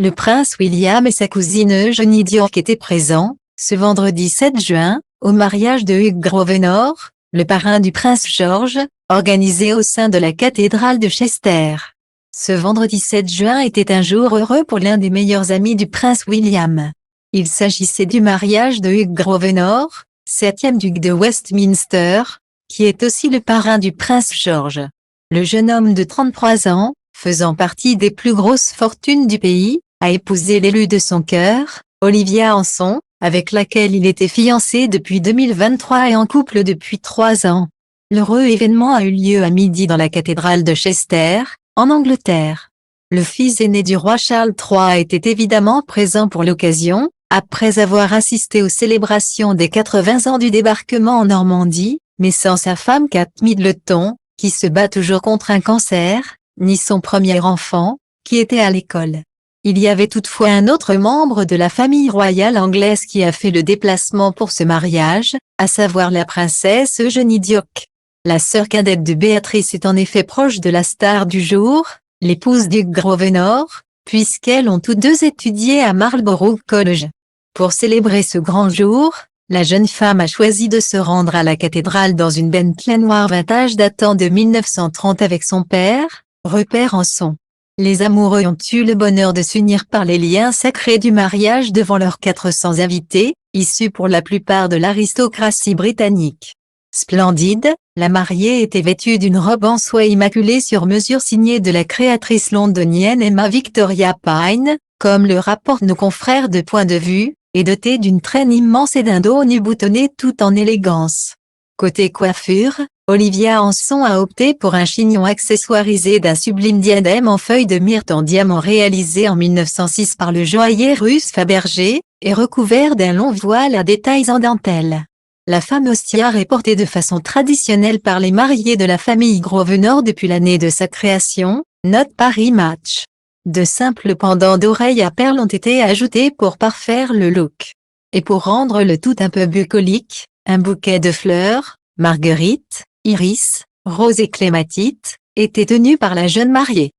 Le prince William et sa cousine Eugénie d'York étaient présents, ce vendredi 7 juin, au mariage de Hugh Grosvenor, le parrain du prince George, organisé au sein de la cathédrale de Chester. Ce vendredi 7 juin était un jour heureux pour l'un des meilleurs amis du prince William. Il s'agissait du mariage de Hugh Grosvenor, 7e duc de Westminster, qui est aussi le parrain du prince George. Le jeune homme de 33 ans, faisant partie des plus grosses fortunes du pays, a épousé l'élue de son cœur, Olivia Hanson, avec laquelle il était fiancé depuis 2023 et en couple depuis 3 ans. L'heureux événement a eu lieu à midi dans la cathédrale de Chester, en Angleterre. Le fils aîné du roi Charles III était évidemment présent pour l'occasion, après avoir assisté aux célébrations des 80 ans du débarquement en Normandie, mais sans sa femme Kate Middleton, qui se bat toujours contre un cancer, ni son premier enfant, qui était à l'école. Il y avait toutefois un autre membre de la famille royale anglaise qui a fait le déplacement pour ce mariage, à savoir la princesse Eugénie d'York. La sœur cadette de Béatrice est en effet proche de la star du jour, l'épouse d'Hugh Grosvenor, puisqu'elles ont toutes deux étudié à Marlborough College. Pour célébrer ce grand jour, la jeune femme a choisi de se rendre à la cathédrale dans une Bentley noire vintage datant de 1930 avec son père, Rupert Hanson. Les amoureux ont eu le bonheur de s'unir par les liens sacrés du mariage devant leurs 400 invités, issus pour la plupart de l'aristocratie britannique. Splendide, la mariée était vêtue d'une robe en soie immaculée sur mesure signée de la créatrice londonienne Emma Victoria Pine, comme le rapportent nos confrères de Point de Vue, et dotée d'une traîne immense et d'un dos nu boutonné tout en élégance. Côté coiffure, Olivia Hanson a opté pour un chignon accessoirisé d'un sublime diadème en feuilles de myrte en diamant réalisé en 1906 par le joaillier russe Fabergé, et recouvert d'un long voile à détails en dentelle. La fameuse tiare est portée de façon traditionnelle par les mariés de la famille Grosvenor depuis l'année de sa création, note Paris Match. De simples pendants d'oreilles à perles ont été ajoutés pour parfaire le look. Et pour rendre le tout un peu bucolique, un bouquet de fleurs, marguerites, iris, roses et clématites, était tenu par la jeune mariée.